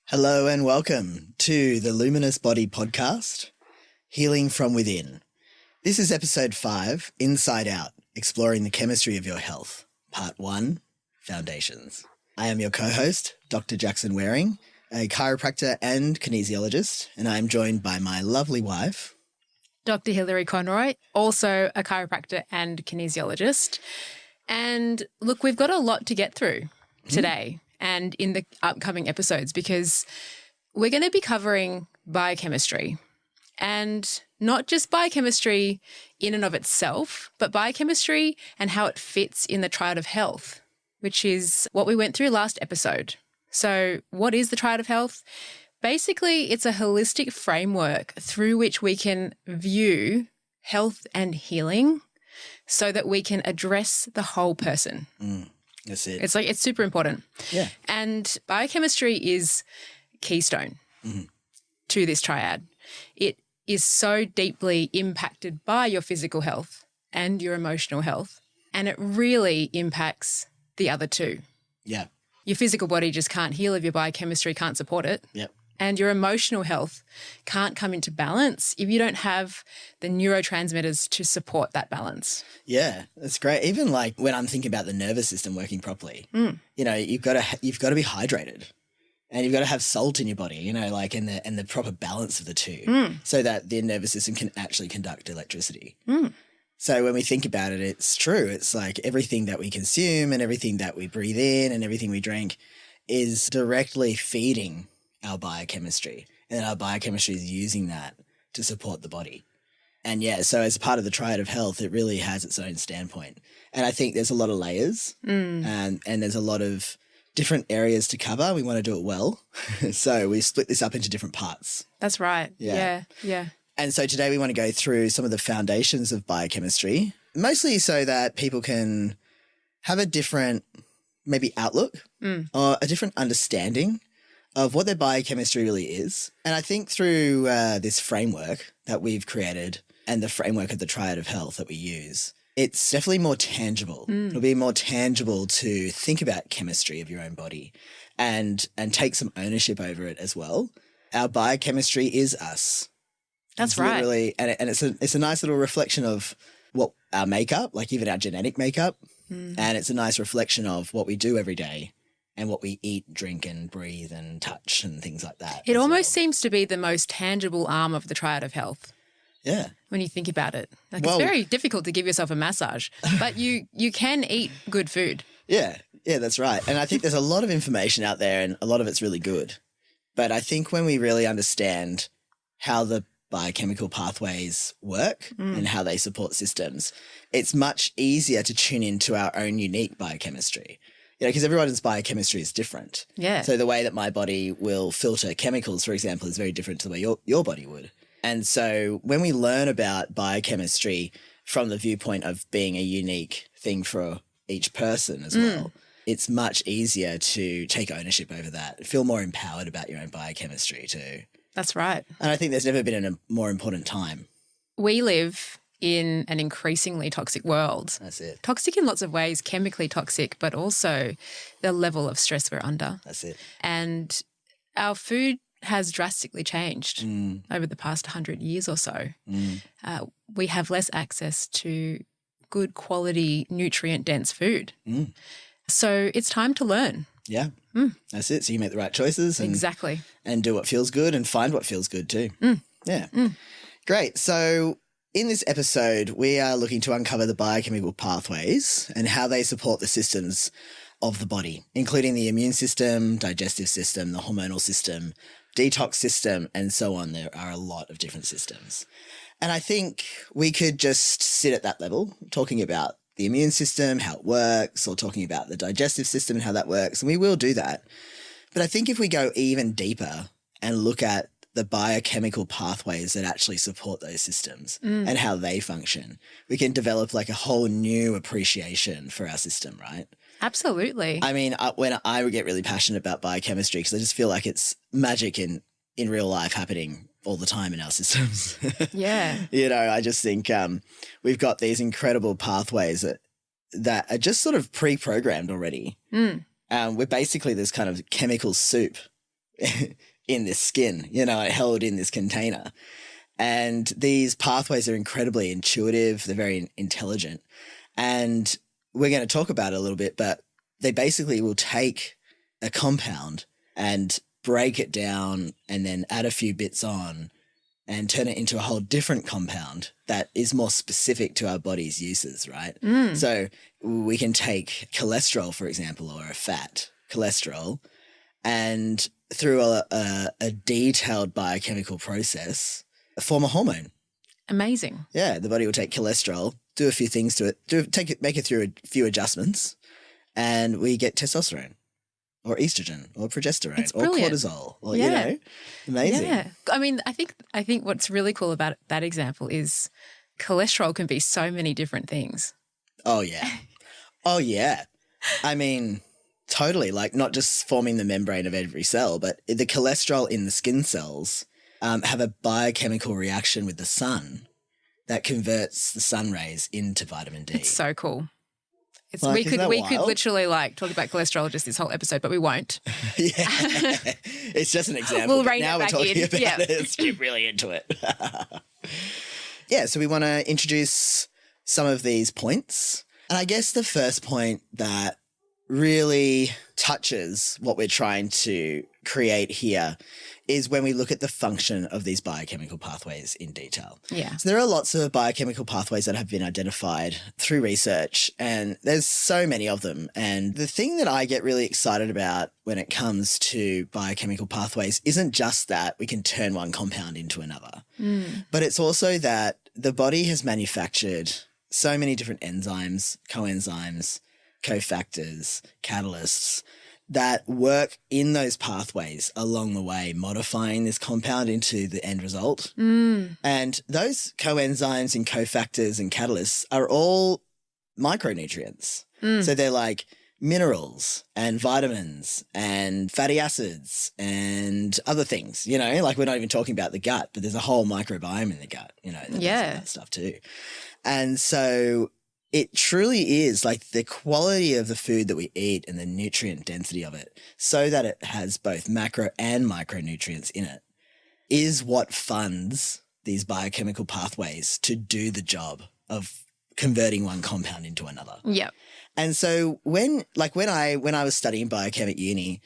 Hello and welcome to the Luminous Body Podcast, Healing from Within. This is episode 5, Inside Out, Exploring the Chemistry of Your Health, Part 1, Foundations. I am your co-host, Dr. Jackson Waring, a chiropractor and kinesiologist, and I am joined by my lovely wife, Dr. Hilary Conroy, also a chiropractor and kinesiologist. And look, we've got a lot to get through today and in the upcoming episodes because we're going to be covering biochemistry, and not just biochemistry in and of itself, but biochemistry and how it fits in the triad of health, which is what we went through last episode. So what is the triad of health? Basically, it's a holistic framework through which we can view health and healing so that we can address the whole person. That's it. It's super important. Yeah. And biochemistry is keystone to this triad. It is so deeply impacted by your physical health and your emotional health, and it really impacts the other two. Yeah. Your physical body just can't heal if your biochemistry can't support it. Yep. And your emotional health can't come into balance if you don't have the neurotransmitters to support that balance. Yeah, that's great. Even like when I'm thinking about the nervous system working properly, you know, you've got to be hydrated, and you've got to have salt in your body, you know, like and the proper balance of the two, so that the nervous system can actually conduct electricity. So when we think about it, it's true. It's like everything that we consume and everything that we breathe in and everything we drink is directly feeding our biochemistry, and then our biochemistry is using that to support the body. And yeah, so as part of the triad of health, it really has its own standpoint. And I think there's a lot of layers and there's a lot of different areas to cover. We want to do it well. So we split this up into different parts. That's right. Yeah. And so today we want to go through some of the foundations of biochemistry, mostly so that people can have a different maybe outlook or a different understanding of what their biochemistry really is. And I think through this framework that we've created and the framework of the triad of health that we use, it's definitely more tangible. It'll be more tangible to think about chemistry of your own body and take some ownership over it as well. Our biochemistry is us. That's right. Literally, and it's a nice little reflection of what our makeup, like even our genetic makeup, and it's a nice reflection of what we do every day and what we eat, drink and breathe and touch and things like that. It almost seems to be the most tangible arm of the triad of health. Yeah. When you think about it. Like it's very difficult to give yourself a massage, but you can eat good food. Yeah. Yeah, that's right. And I think there's a lot of information out there and a lot of it's really good. But I think when we really understand how the biochemical pathways work and how they support systems, it's much easier to tune into our own unique biochemistry. You know, because everyone's biochemistry is different. Yeah. So the way that my body will filter chemicals, for example, is very different to the way your body would. And so when we learn about biochemistry from the viewpoint of being a unique thing for each person as well, it's much easier to take ownership over that, feel more empowered about your own biochemistry too. That's right. And I think there's never been a more important time. We live in an increasingly toxic world. That's it. Toxic in lots of ways, chemically toxic, but also the level of stress we're under. That's it. And our food has drastically changed over the past 100 years or so. We have less access to good quality, nutrient-dense food. So it's time to learn. Yeah, that's it. So you make the right choices. Exactly. And do what feels good and find what feels good too. Yeah. Great. So in this episode, we are looking to uncover the biochemical pathways and how they support the systems of the body, including the immune system, digestive system, the hormonal system, detox system, and so on. There are a lot of different systems. And I think we could just sit at that level, talking about the immune system, how it works, or talking about the digestive system and how that works. And we will do that. But I think if we go even deeper and look at the biochemical pathways that actually support those systems and how they function, we can develop like a whole new appreciation for our system, right? Absolutely. I mean, when I would get really passionate about biochemistry, because I just feel like it's magic in real life happening all the time in our systems. Yeah. You know, I just think we've got these incredible pathways that are just sort of pre-programmed already. We're basically this kind of chemical soup in this skin, you know, held in this container. And these pathways are incredibly intuitive. They're very intelligent. And we're going to talk about it a little bit, but they basically will take a compound and break it down and then add a few bits on and turn it into a whole different compound that is more specific to our body's uses, right? So we can take cholesterol, for example, or a fat, cholesterol, and through a detailed biochemical process, form a hormone. Amazing. Yeah, the body will take cholesterol, do a few things to it, make it through a few adjustments, and we get testosterone or estrogen or progesterone or cortisol. Or, you know, amazing. Yeah. I mean, I think what's really cool about that example is cholesterol can be so many different things. Oh, yeah. Oh, yeah. I mean, totally. Like not just forming the membrane of every cell, but the cholesterol in the skin cells have a biochemical reaction with the sun that converts the sun rays into vitamin D. It's so cool. Like, we could literally like talk about cholesterol just this whole episode, but we won't. Yeah. It's just an example. We'll rein now it we're back talking in. about it. Let's get really into it. Yeah, so we want to introduce some of these points. And I guess the first point that really touches what we're trying to create here is when we look at the function of these biochemical pathways in detail. Yeah. So there are lots of biochemical pathways that have been identified through research, and there's so many of them. And the thing that I get really excited about when it comes to biochemical pathways isn't just that we can turn one compound into another, but it's also that the body has manufactured so many different enzymes, coenzymes, cofactors, catalysts that work in those pathways along the way, modifying this compound into the end result. And those coenzymes and cofactors and catalysts are all micronutrients. So they're like minerals and vitamins and fatty acids and other things, you know, like we're not even talking about the gut, but there's a whole microbiome in the gut, you know, that does all that stuff too. And so it truly is like the quality of the food that we eat and the nutrient density of it, so that it has both macro and micronutrients in it, is what funds these biochemical pathways to do the job of converting one compound into another. Yep. And so when I was studying biochem at uni,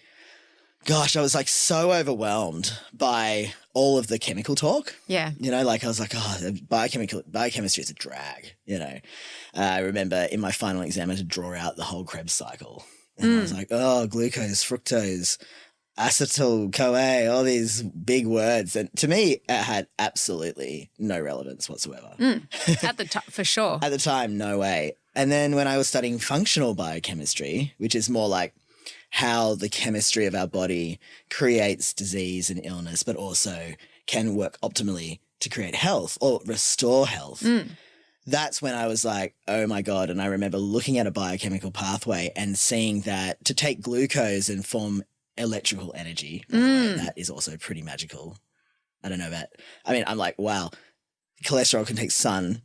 gosh, I was like so overwhelmed by all of the chemical talk. Yeah. You know, like I was like, oh, biochemistry is a drag, you know. I remember in my final exam I had to draw out the whole Krebs cycle. And I was like, oh, glucose, fructose, acetyl-CoA, all these big words. And to me, it had absolutely no relevance whatsoever. At the time, for sure. At the time, no way. And then when I was studying functional biochemistry, which is more like how the chemistry of our body creates disease and illness, but also can work optimally to create health or restore health. That's when I was like, oh my God. And I remember looking at a biochemical pathway and seeing that to take glucose and form electrical energy, by the way, that is also pretty magical. I don't know about, I mean, I'm like, wow, cholesterol can take sun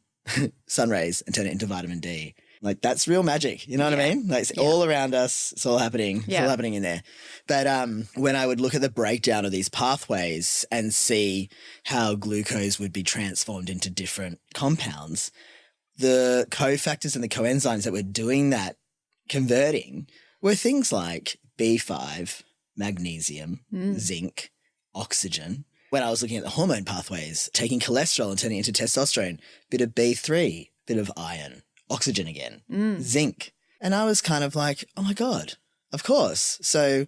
rays and turn it into vitamin D. Like that's real magic. You know what I mean? Like it's all around us. It's all happening. It's all happening in there. But when I would look at the breakdown of these pathways and see how glucose would be transformed into different compounds, the cofactors and the coenzymes that were doing that converting were things like B5, magnesium, zinc, oxygen. When I was looking at the hormone pathways, taking cholesterol and turning it into testosterone, bit of B3, bit of iron, oxygen again, zinc. And I was kind of like, oh my God, of course. So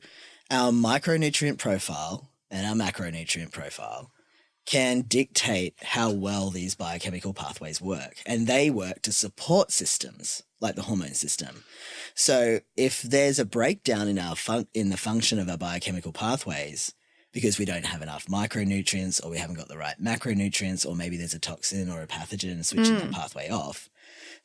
our micronutrient profile and our macronutrient profile can dictate how well these biochemical pathways work. And they work to support systems like the hormone system. So if there's a breakdown in our in the function of our biochemical pathways, because we don't have enough micronutrients or we haven't got the right macronutrients, or maybe there's a toxin or a pathogen switching that pathway off,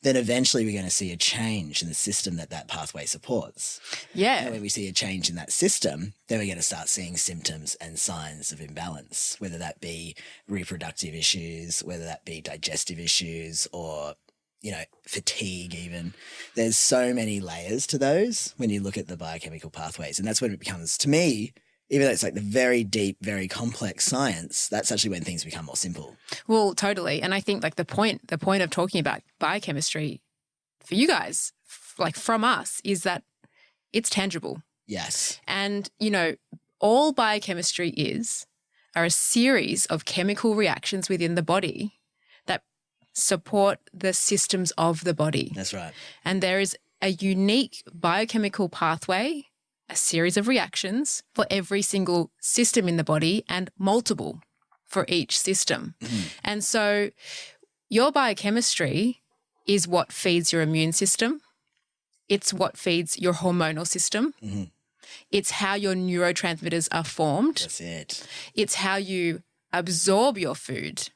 then eventually we're going to see a change in the system that pathway supports. Yeah. And when we see a change in that system, then we're going to start seeing symptoms and signs of imbalance, whether that be reproductive issues, whether that be digestive issues, or, you know, fatigue even. There's so many layers to those when you look at the biochemical pathways. And that's when it becomes, to me, even though it's like the very deep, very complex science, that's actually when things become more simple. Well, totally. And I think like the point of talking about biochemistry for you guys, like from us, is that it's tangible. Yes. And, you know, all biochemistry are a series of chemical reactions within the body that support the systems of the body. That's right. And there is a unique biochemical pathway, a series of reactions for every single system in the body and multiple for each system. And so your biochemistry is what feeds your immune system. It's what feeds your hormonal system. It's how your neurotransmitters are formed. That's it. It's how you absorb your food.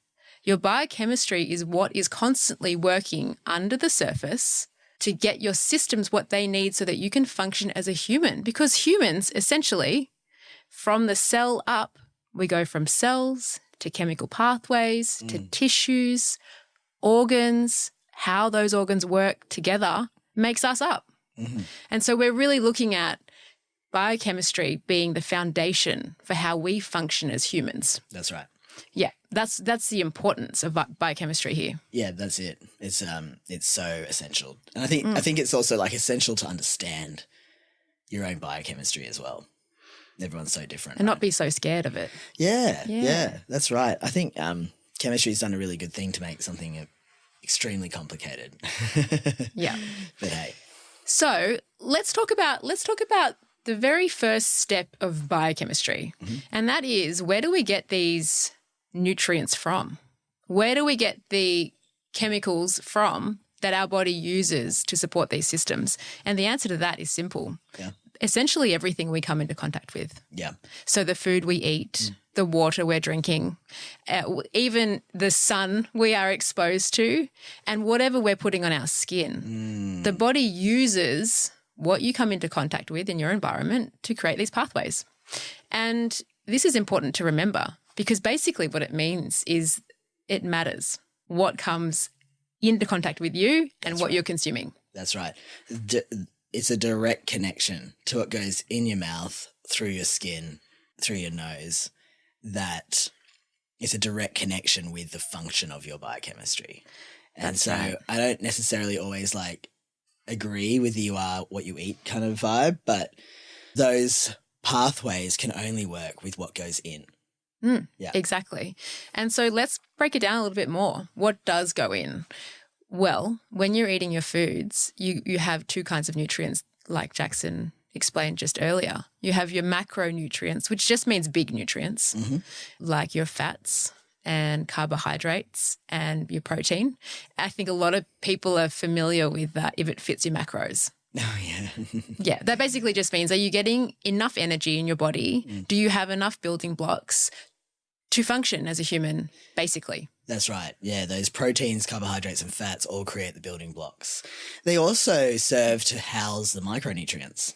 Your biochemistry is what is constantly working under the surface to get your systems what they need so that you can function as a human. Because humans, essentially, from the cell up, we go from cells to chemical pathways to tissues, organs, how those organs work together makes us up. And so we're really looking at biochemistry being the foundation for how we function as humans. That's right. Yeah, that's the importance of biochemistry here. Yeah, that's it. It's so essential. And I think it's also like essential to understand your own biochemistry as well. Everyone's so different. And not be so scared of it. Yeah, that's right. I think chemistry's done a really good thing to make something extremely complicated. Yeah. But hey. So let's talk about the very first step of biochemistry. And that is, where do we get these nutrients from? Where do we get the chemicals from that our body uses to support these systems? And the answer to that is simple. Yeah. Essentially everything we come into contact with. Yeah. So the food we eat, the water we're drinking, even the sun we are exposed to, and whatever we're putting on our skin. The body uses what you come into contact with in your environment to create these pathways. And this is important to remember, because basically what it means is it matters what comes into contact with you and what you're consuming. That's right. It's a direct connection to what goes in your mouth, through your skin, through your nose. That it's a direct connection with the function of your biochemistry. And That's so right. I don't necessarily always like agree with you are what you eat kind of vibe, but those pathways can only work with what goes in. Yeah. Exactly. And so let's break it down a little bit more. What does go in? Well, when you're eating your foods, you have two kinds of nutrients, like Jackson explained just earlier. You have your macronutrients, which just means big nutrients, like your fats and carbohydrates and your protein. I think a lot of people are familiar with that if it fits your macros. Oh, yeah. Yeah, that basically just means, are you getting enough energy in your body? Do you have enough building blocks to function as a human, basically? That's right. Yeah, those proteins, carbohydrates, and fats all create the building blocks. They also serve to house the micronutrients.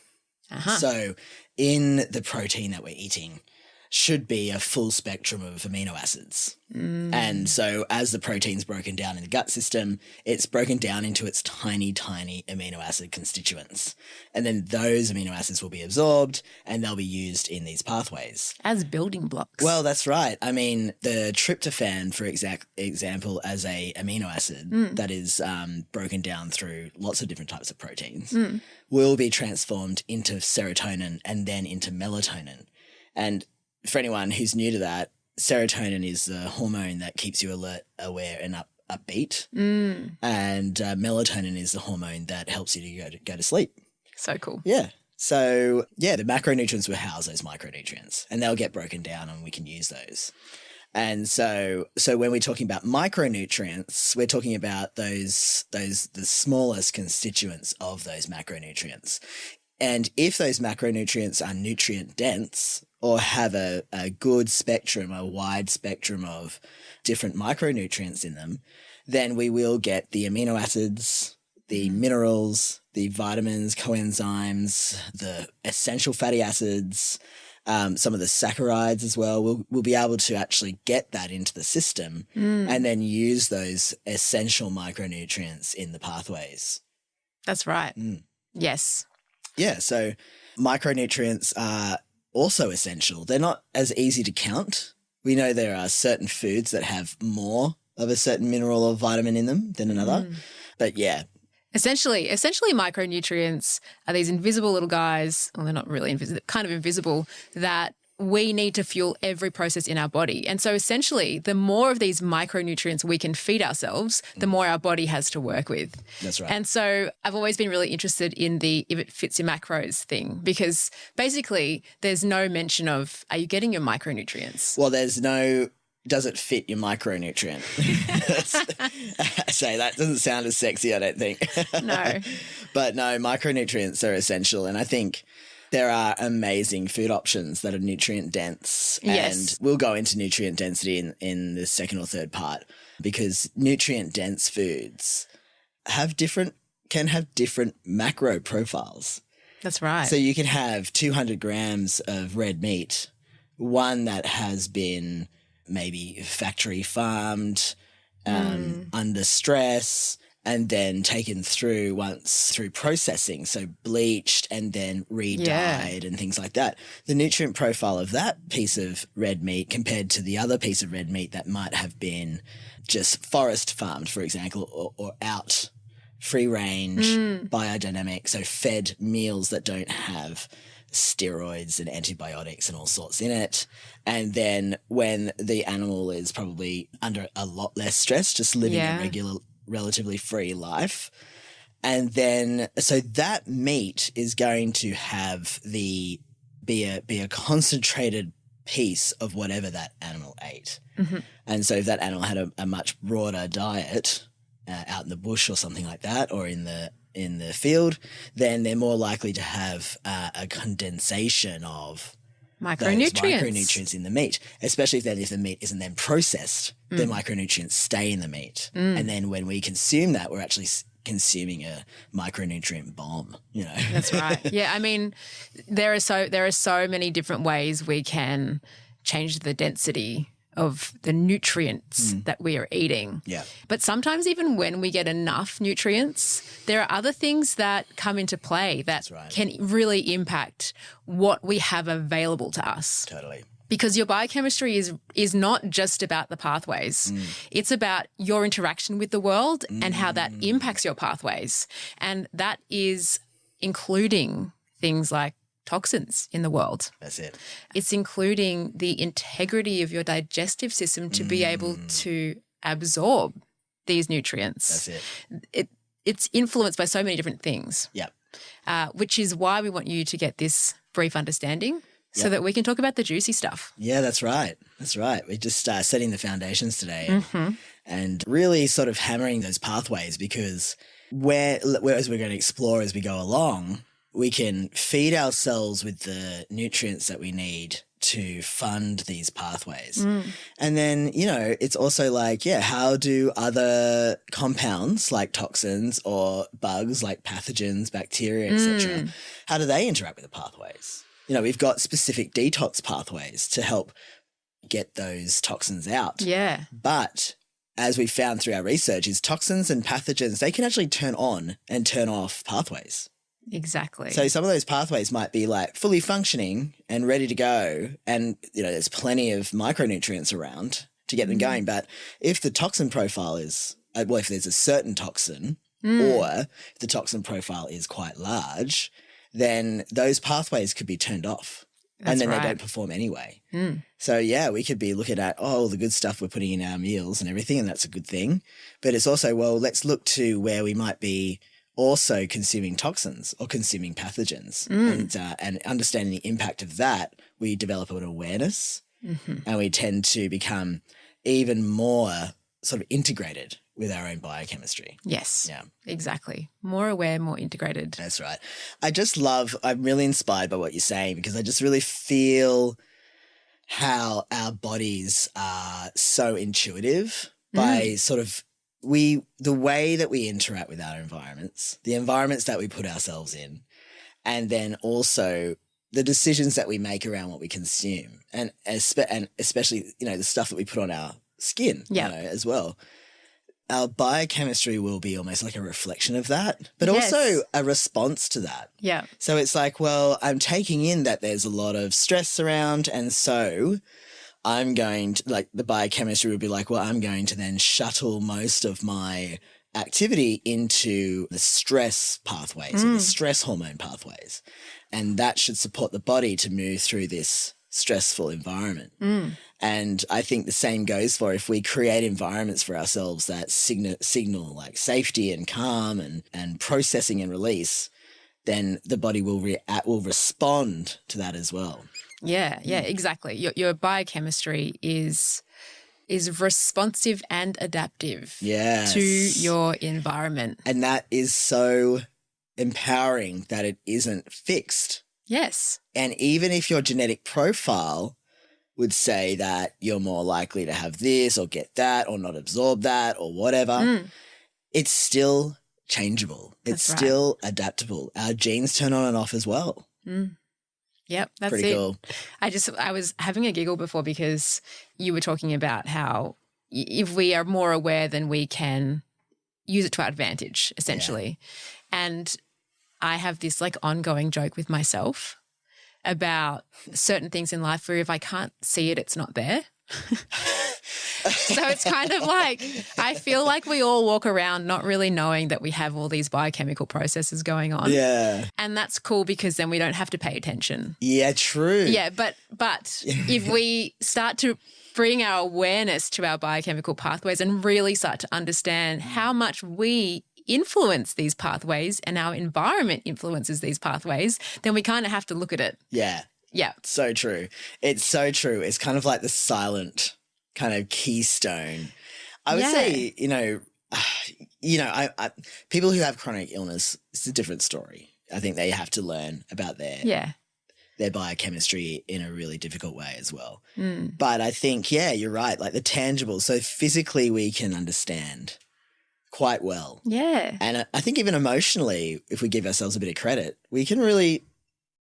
So in the protein that we're eating should be a full spectrum of amino acids. And so as the protein's broken down in the gut system, it's broken down into its tiny, tiny amino acid constituents. And then those amino acids will be absorbed and they'll be used in these pathways. As building blocks. Well, that's right. I mean, the tryptophan, for example, as a amino acid that is broken down through lots of different types of proteins, will be transformed into serotonin and then into melatonin. And for anyone who's new to that, serotonin is the hormone that keeps you alert, aware, and upbeat. And melatonin is the hormone that helps you to go to sleep. So cool. Yeah. So, yeah, the macronutrients will house those micronutrients and they'll get broken down and we can use those. And so when we're talking about micronutrients, we're talking about the smallest constituents of those macronutrients. And if those macronutrients are nutrient dense, or have a good spectrum, a wide spectrum of different micronutrients in them, then we will get the amino acids, the minerals, the vitamins, coenzymes, the essential fatty acids, some of the saccharides as well. We'll be able to actually get that into the system and then use those essential micronutrients in the pathways. That's right. Yes. Yeah, so micronutrients are also essential. They're not as easy to count. We know there are certain foods that have more of a certain mineral or vitamin in them than another. But yeah. Essentially, micronutrients are these invisible little guys, well, they're not really invisible, kind of invisible, that we need to fuel every process in our body. And so essentially, the more of these micronutrients we can feed ourselves, the more our body has to work with. That's right. And so I've always been really interested in the if it fits your macros thing, because basically there's no mention of, are you getting your micronutrients? Well, there's no, does it fit your micronutrient? I say that doesn't sound as sexy, I don't think. No. But no, micronutrients are essential. And I think there are amazing food options that are nutrient dense. Yes. And we'll go into nutrient density in the second or third part, because nutrient dense foods can have different macro profiles. That's right. So you can have 200 grams of red meat, one that has been maybe factory farmed, under stress, and then taken through processing, so bleached and then re-dyed and things like that. The nutrient profile of that piece of red meat compared to the other piece of red meat that might have been just forest farmed, for example, or out free range, biodynamic, so fed meals that don't have steroids and antibiotics and all sorts in it. And then when the animal is probably under a lot less stress, just living a regular, relatively free life. And then, so that meat is going to have be a concentrated piece of whatever that animal ate. And so if that animal had a much broader diet out in the bush or something like that, or in the field, then they're more likely to have a condensation of micronutrients in the meat, especially if the meat isn't then processed, the micronutrients stay in the meat. And then when we consume that, we're actually consuming a micronutrient bomb, That's right. Yeah, I mean, there are so many different ways we can change the density of the nutrients that we are eating. Yeah. But sometimes even when we get enough nutrients, there are other things that come into play that can really impact what we have available to us. Totally. Because your biochemistry is not just about the pathways. It's about your interaction with the world and how that impacts your pathways. And that is including things like toxins in the world. That's it. It's including the integrity of your digestive system to be able to absorb these nutrients. That's it. It's influenced by so many different things. Yep. Which is why we want you to get this brief understanding so that we can talk about the juicy stuff. Yeah, that's right. That's right. We're just setting the foundations today and really sort of hammering those pathways, because as we're going to explore as we go along, we can feed ourselves with the nutrients that we need to fund these pathways. And then, it's also like, how do other compounds like toxins or bugs like pathogens, bacteria, etc., how do they interact with the pathways? We've got specific detox pathways to help get those toxins out. Yeah. But as we found through our research, is toxins and pathogens, they can actually turn on and turn off pathways. Exactly. So some of those pathways might be like fully functioning and ready to go, and there's plenty of micronutrients around to get them going. But if the toxin profile is, if there's a certain toxin or the toxin profile is quite large, then those pathways could be turned off. And then they don't perform anyway. So, we could be looking at, all the good stuff we're putting in our meals and everything, and that's a good thing. But it's also, let's look to where we might be also consuming toxins or consuming pathogens, and understanding the impact of that, we develop an awareness and we tend to become even more sort of integrated with our own biochemistry. Yes. Yeah. Exactly. More aware, more integrated. That's right. I'm really inspired by what you're saying, because I just really feel how our bodies are so intuitive by sort of the way that we interact with our environments, the environments that we put ourselves in, and then also the decisions that we make around what we consume, and especially, you know, the stuff that we put on our skin, you know, as well. Our biochemistry will be almost like a reflection of that, but also a response to that. Yeah. So it's like, well, I'm taking in that there's a lot of stress around, and so I'm going to, like, the biochemistry would be like, well, I'm going to then shuttle most of my activity into the stress pathways, or the stress hormone pathways. And that should support the body to move through this stressful environment. And I think the same goes for if we create environments for ourselves that signal like safety and calm and processing and release, then the body will respond to that as well. Yeah, exactly. Your biochemistry is responsive and adaptive to your environment. And that is so empowering that it isn't fixed. Yes. And even if your genetic profile would say that you're more likely to have this or get that or not absorb that or whatever, it's still changeable. It's still adaptable. Our genes turn on and off as well. Yep, that's pretty it. Cool. I was having a giggle before because you were talking about how if we are more aware, then we can use it to our advantage, essentially. Yeah. And I have this like ongoing joke with myself about certain things in life where if I can't see it, it's not there. So it's kind of like I feel like we all walk around not really knowing that we have all these biochemical processes going on. Yeah. And that's cool because then we don't have to pay attention. Yeah, true. Yeah, but if we start to bring our awareness to our biochemical pathways and really start to understand how much we influence these pathways and our environment influences these pathways, then we kind of have to look at it. Yeah. Yeah. So true. It's so true. It's kind of like the silent kind of keystone. I would say, I people who have chronic illness, it's a different story. I think they have to learn about their biochemistry in a really difficult way as well. But I think, you're right, like the tangible. So physically we can understand quite well. Yeah. And I think even emotionally, if we give ourselves a bit of credit, we can really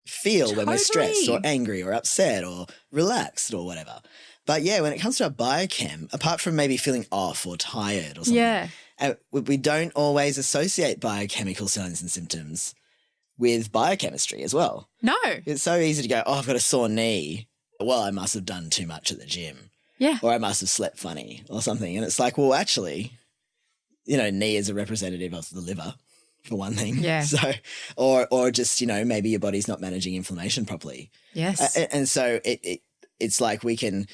feel when we're stressed or angry or upset or relaxed or whatever. But when it comes to our biochem, apart from maybe feeling off or tired or something, we don't always associate biochemical signs and symptoms with biochemistry as well. No. It's so easy to go, oh, I've got a sore knee. Well, I must have done too much at the gym. Yeah. Or I must have slept funny or something. And it's like, well, actually, knee is a representative of the liver, for one thing. Yeah. So, or just, maybe your body's not managing inflammation properly. Yes. And so it's like we can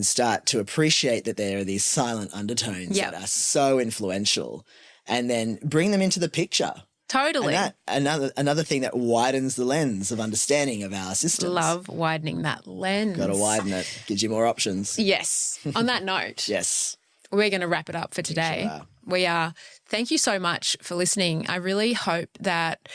start to appreciate that there are these silent undertones that are so influential, and then bring them into the picture. Totally. And another thing that widens the lens of understanding of our systems. Love widening that lens. Got to widen it. Gives you more options. Yes. On that note. Yes. We're going to wrap it up for today. Sure. We are. Thank you so much for listening. I really hope that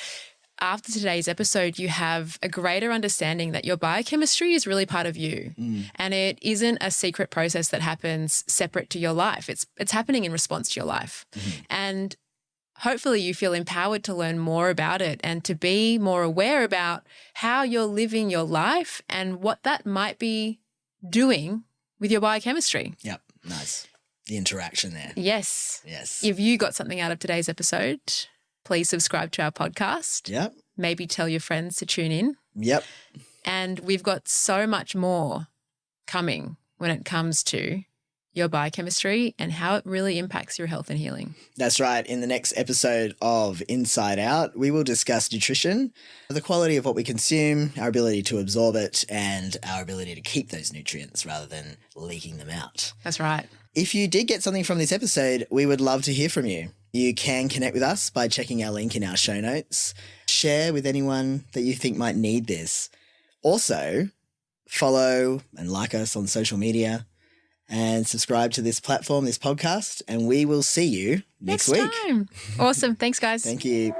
after today's episode, you have a greater understanding that your biochemistry is really part of you, and it isn't a secret process that happens separate to your life. It's happening in response to your life. And hopefully you feel empowered to learn more about it and to be more aware about how you're living your life and what that might be doing with your biochemistry. Yep. Nice. The interaction there. Yes. Yes. If you got something out of today's episode, please subscribe to our podcast. Yep. Maybe tell your friends to tune in. Yep. And we've got so much more coming when it comes to your biochemistry and how it really impacts your health and healing. That's right. In the next episode of Inside Out, we will discuss nutrition, the quality of what we consume, our ability to absorb it, and our ability to keep those nutrients rather than leaking them out. That's right. If you did get something from this episode, we would love to hear from you. You can connect with us by checking our link in our show notes. Share with anyone that you think might need this. Also, follow and like us on social media and subscribe to this platform, this podcast, and we will see you next week. Time. Awesome. Thanks, guys. Thank you.